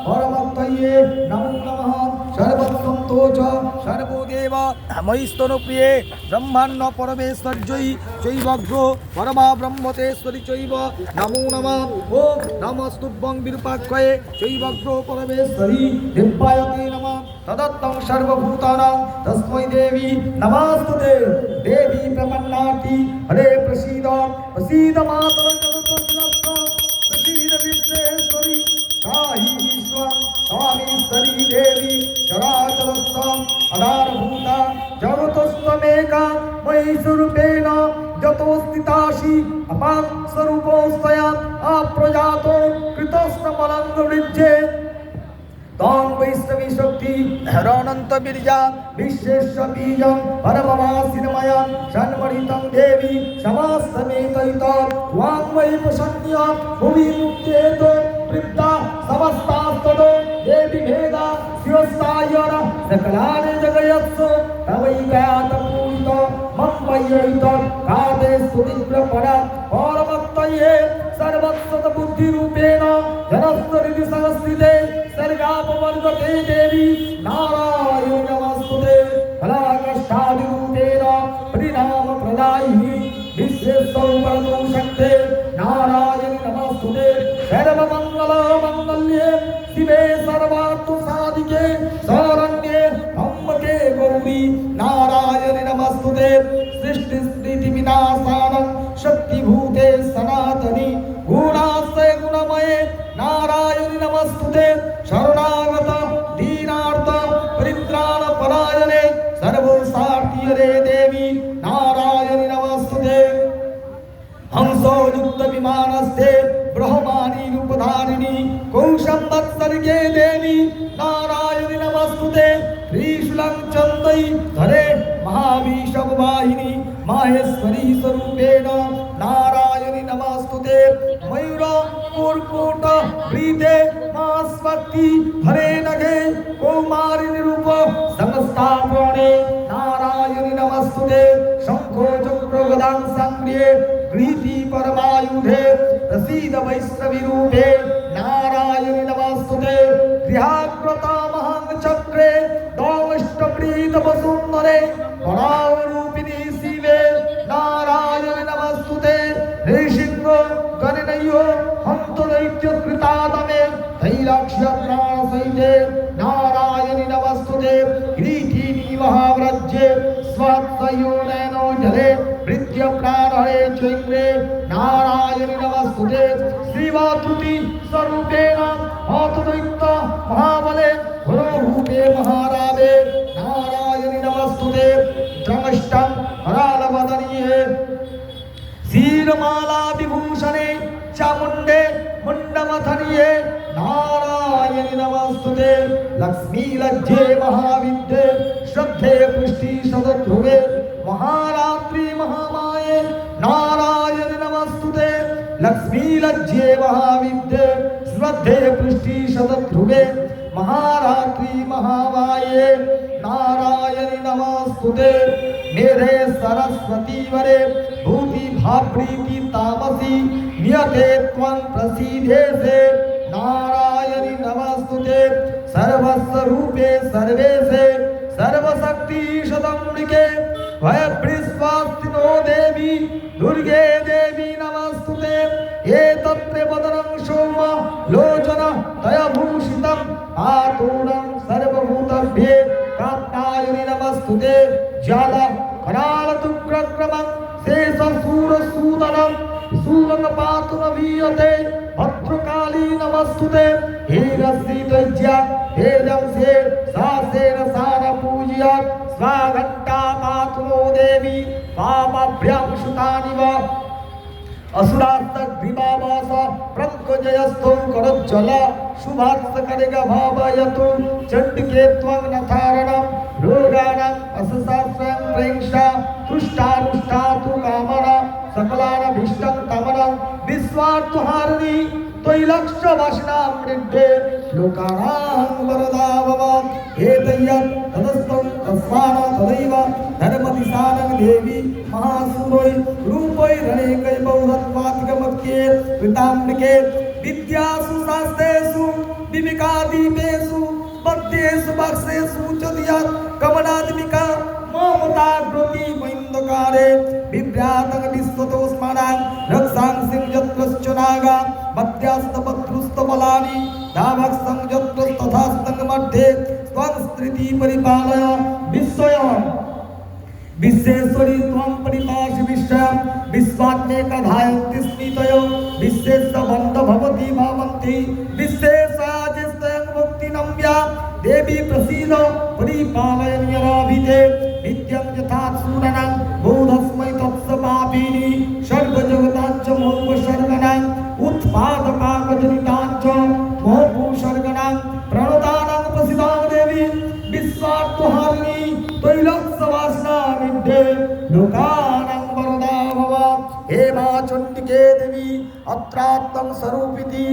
परमत्तये नमो नमः सर्वसन्तोष सर्वदेव मयिस्तनुप्रिये ब्रह्माण्ड परमेश्वर्यै चैवग्रो परमा ब्रह्मतेश्वरी चैव नमो नमः ओम नमस्तुभ्यं विरूपाक्षये चैवग्रो परमेश्वरी दिव्यायते नमः तदत्तं सर्वभूतानां तस्मै देवी नमस्तुते देवी प्रपन्नार्ति हरे प्रसीद प्रसीद मातरं जगत्तस्मिन् प्रसीद विश्वेश्वरी ताहि विश्वं तामीश्वरी देवी चराचरस्थं आधारभूता जगतस्त्वमेका मयि स्वरूपेण यतोस्थितासि अपां स्वरूपोऽस्त्वया अप्रजातो कृतस्नमलङ्गवृज्ये तां वैष्णवी शक्ति अनंत बीर्जा विश्वेश्वर बीजं परमवासिनमयं षण्मणितं देवी समास्तमेतयित वाङ्मयि प्रसन्य भुवि मुक्तेत वृद्धा समस्तास्ततो देवी भेदा शिवस्तायर सकलानि जगयत्सु तवैकातपूरित मम वैयित कादे स्तुतिप्रपणा परमत्तये सर्वस्वत बुद्धिरूपेण जनस्वरिति संस्थिते सर्गापवर्गते देवी नारायण नमस्तुते फलाकष्टादिरूपेण परिणाम प्रदायिनी विश्वेश्वरतो शक्ते नारायण नमस्तुते सर्वमंगल मंगल्ये शिवे सर्वार्थ साधिके शरण्ये त्र्यंबके गौरी नारायण नमस्तुते सृष्टि स्थिति विनाशानं शक्तिभूते सनातनी गुणाश्रय गुणमये नारायण नमस्तुते शरणागत दीनार्थ परित्राण परायणे सर्वसार्थिहरे देवी नारायण नमस्तुते हंसो युक्त विमानस्ते ब्रह्माणी रूपधारिणी कौशंबत्सर्गे देवी नारायण नमस्तुते त्रिशूलं चंदई धरे महाविषवाहिनी माहेश्वरी स्वरूपेण नारायण नमस्तुते मयूर कुर्कुट वृदे मास्वती हरे नगे कौमारिणी रूप समस्तापणे नारायण नमस्तुते शंखो चक्र गदां संग्रहे गृहीति परमायुधे प्रसीद वैष्णवी रूपे नारायण नमस्तुते गृहाकृता महाचक्रे दौष्टप्रीत वसुंधरे परावरूपिणी शिवे नारायण नमस्तुते ऋषिंग गणनयो हंत दैत्य कृतादमे तैलक्ष्य प्राण सहिते नारायण नमस्तुते किरीटिनी महाव्रज्ये स्वत्सयो नैनो जले वृत्य प्राणहरे चैन्द्रे नारायण नमस्तुते श्रीवातुति स्वरूपेण हतदैत्य महाबले घोररूपे महारावे नारायण नमस्तुते जमष्टं हरालवदनीये शीरमाला विभूषणे चामुंडे मुंडमथनिये नारायण नमस्तुते लक्ष्मी लज्जे महाविद्ये श्रद्धे पुष्टि सदध्रुवे महारात्रि महामाये नारायण नमस्तुते लक्ष्मी लज्जे महाविद्ये श्रद्धे पुष्टि सदध्रुवे महारात्रि महामाये नारायण नमस्तुते मेरे सरस्वती वरे भूति भाप्रीति तामसी नियते त्वं प्रसीदे से नारायण नमस्तुते सर्वस्वरूपे सर्वेशे सर्वशक्ति शतम्बिके भयभृस्वास्तिनो देवी दुर्गे देवी नमस्तुते एतत्रे वदनं सोम लोचन तयभूषितं आतूढं सर्वभूतभ्ये कात्यायनि नमस्तुते ज्वाल करालतुग्रक्रमं शेषसूरसूदनं सूरंगपातुनवीयते भद्रकाली नमस्तुते हेरश्रीतज्या हेजंसे सासेन सार पूज्य स्वाघट्टा पातुनो देवी पापभ्यं शुतानिव असुरास्तग्रीवावास प्रङ्कजयस्थो करज्जल शुभात्सकरिग भावयतु चण्डिके त्वं नथारणं रोगाणाम् अससास्वयं प्रेङ्क्षा तुष्टानुष्ठातु कामना सकलानभीष्टं तमनं विश्वार्थहारिणी त्वयिलक्ष्यवासिनां मृद्धे लोकानां वरदा भव एतय्यत् तदस्तं तस्मान् तदैव धर्मदिशानं देवी महासुरोय रूपै रणेकै बहुरत्वात्मके कृताम्बिके विद्यासु शास्त्रेषु विविक् दीपिकादीपेषु मध्येषु बक्षेषु च दियात् कमलात्मिका ममताग्रति मैन्दकारे बिभ्रातं विश्वतोस्मानां रक्षांसिं यत्रश्च नागा मध्यास्तपत्रुस्तबलानि धावक्सं यत्रस्तथास्तं मध्ये त्वं स्त्रिति परिपालय विश्वयम् विश्वेश्वरी त्वं परिपासि विश्वं विश्वात्मेकधायन्ति स्मितयो विश्वेशबन्ध भवति भवन्ति विश्वेशाजिस्तं मुक्तिनम्या देवी प्रसीद परिपालय निराभिते नित्यं यथा सूरणां बोधस्मै तत्स पापिनी सर्वजगताञ्च मोक्षसर्गणां उत्पादकाकजनिताञ्च मोक्षसर्गणां प्रणतानां प्रसीदां देवी विश्वात्महारिणी तैलक्सवासना विद्ये लोकानां वरदा भव हे मा चण्डिके देवी अत्रात्मं स्वरूपिति।